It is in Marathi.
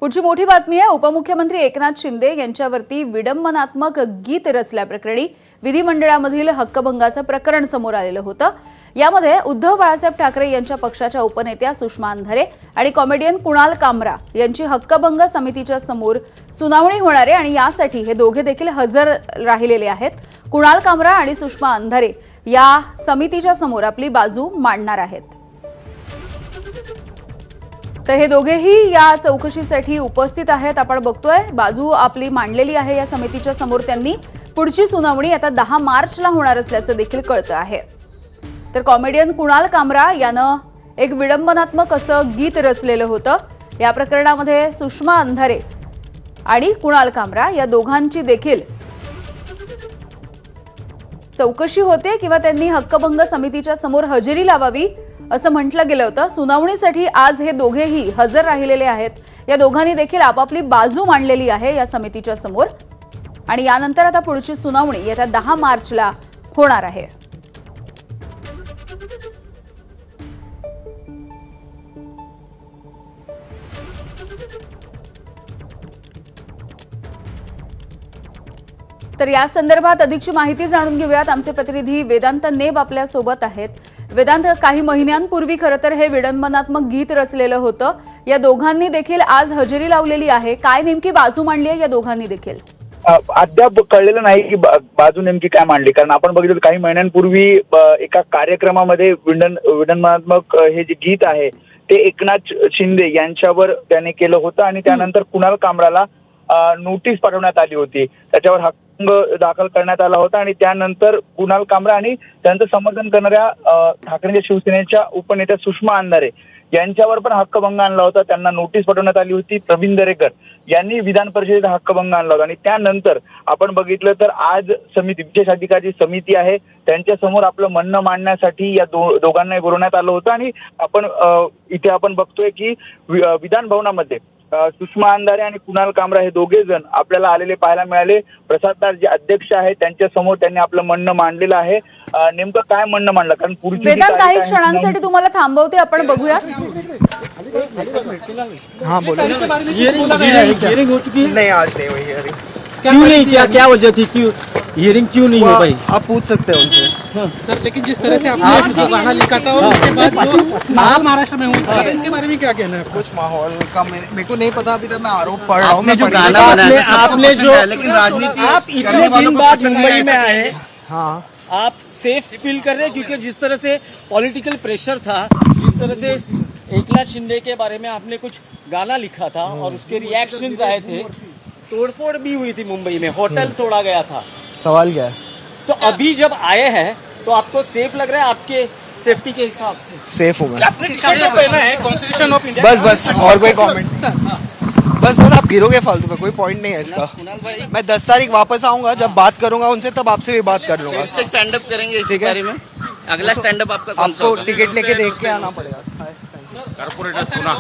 पुढची मोठी बातमी आहे। उपमुख्यमंत्री एकनाथ शिंदे यांच्यावरती विडंबनात्मक गीत रचल्याप्रकरणी विधिमंडळामधील हक्कभंगाचं प्रकरण समोर आलेलं होतं। यामध्ये उद्धव बाळासाहेब ठाकरे यांच्या पक्षाच्या उपनेत्या सुषमा अंधारे आणि कॉमेडियन कुणाल कामरा यांची हक्कभंग समितीच्या समोर सुनावणी होणार आहे आणि यासाठी हे दोघे देखील हजर राहिलेले आहेत। कुणाल कामरा आणि सुषमा अंधारे या समितीच्या समोर आपली बाजू मांडणार आहेत। तर हे दोघेही या चौकशीसाठी उपस्थित आहेत। आपण बघतोय बाजू आपली मांडलेली आहे या समितीच्या समोर त्यांनी। पुढची सुनावणी आता 10 मार्चला होणार असल्याचं देखील कळतं आहे। तर कॉमेडियन कुणाल कामरा यानं एक विडंबनात्मक असं गीत रचलेलं होतं। या प्रकरणामध्ये सुषमा अंधारे आणि कुणाल कामरा या दोघांची देखील चौकशी होते किंवा त्यांनी हक्कभंग समितीच्या समोर हजेरी लावावी असं म्हटलं गेलं होतं। सुनावणीसाठी आज हे दोघेही हजर राहिलेले आहेत। या दोघांनी देखील आपापली बाजू मांडलेली आहे या समितीच्या समोर आणि यानंतर आता पुढची सुनावणी येत्या 10 मार्चला होणार आहे। तर या संदर्भात अधिकची माहिती जाणून घेऊयात। आमचे प्रतिनिधी वेदांत नेब आपल्या सोबत आहेत। वेदांत, काही महिन्यांपूर्वी खरं तर हे विडंबनात्मक गीत रचलेलं होतं। या दोघांनी देखील आज हजेरी लावलेली आहे। काय नेमकी बाजू मांडली आहे या दोघांनी देखील? अद्याप कळलेलं नाही की बाजू नेमकी काय मांडली, कारण आपण बघितलं काही महिन्यांपूर्वी एका कार्यक्रमामध्ये विडंबनात्मक हे जे गीत आहे ते एकनाथ शिंदे यांच्यावर त्याने केलं होतं आणि त्यानंतर कुणाल कामराला नोटीस पाठवण्यात आली होती। त्याच्यावर हक्कभंग दाखल करण्यात आला होता आणि त्यानंतर कुणाल कामरा आणि त्यांचं समर्थन करणाऱ्या ठाकरेंच्या शिवसेनेच्या उपनेत्या सुषमा अंधारे यांच्यावर पण हक्कभंग आणला होता। त्यांना नोटीस पाठवण्यात आली होती। प्रवीण दरेकर यांनी विधान परिषदेत हक्कभंग आणला होता आणि त्यानंतर आपण बघितलं तर आज समिती, विशेष अधिकारी समिती आहे, त्यांच्या समोर आपलं म्हणणं मांडण्यासाठी या दोघांना बोलवण्यात आलं होतं आणि आपण इथे आपण बघतोय की विधान भवनामध्ये सुषमा अंधारे आणि कुणाल कामरा हे दोघे जण आपल्याला आलेले पाहायला मिळाले। प्रसाददार जे अध्यक्ष आहेत त्यांच्या समोर त्यांनी आपलं म्हणणं मांडलेलं आहे। नेमकं काय म्हणणं मांडलं, कारण पुढची वेदांत, काही क्षणांसाठी तुम्हाला थांबवते, आपण बघूया। हाँ बोलो। हियरिंग हो चुकी है? नहीं, आज नहीं हुई हियरिंग। क्यों नहीं किया? क्या वजह थी? क्यों हियरिंग क्यों नहीं हो पाई? आप पूछ सकते हैं उनसे। सर, लेकिन जिस तरह से आपने जो गाना लिखा था उसके बाद जो आप महाराष्ट्र में हुआ, इसके बारे में क्या कहना है आपका? कुछ माहौल का मेरे को नहीं पता, अभी तक मैं आरोप पढ़ रहा हूँ। आपने जो गाना बनाया था, आपने जो, लेकिन राजनीति आप इतने दिन बाद मुंबई में आए, हाँ, आप सेफ फील कर रहे हैं? क्योंकि जिस तरह से पॉलिटिकल प्रेशर था, जिस तरह से एकनाथ शिंदे के बारे में आपने कुछ गाना लिखा था और उसके रिएक्शंस आए थे, तोड़फोड़ भी हुई थी मुंबई में, होटल तोड़ा गया था। सवाल क्या है? तो अभी जब आए हैं तो आपको सेफ लग रहा है? आपके सेफ्टी के हिसाब से सेफ हूँ मैं। आपने टी-शर्ट जो पहना है कॉन्स्टिट्यूशन ऑफ इंडिया। बस और कोई कमेंट? बस आप गिरोगे फालतू में, कोई पॉइंट नहीं है इसका। मैं 10 तारीख वापस आऊंगा, जब बात करूंगा उनसे तब आपसे भी बात कर लूंगा। स्टैंड अप करेंगे इस ठीक है? बारे में? अगला स्टैंड अप आपका कौन सा आपको होगा? टिकट लेके देख के आना पड़ेगा। कॉर्पोरेटर पुन्हा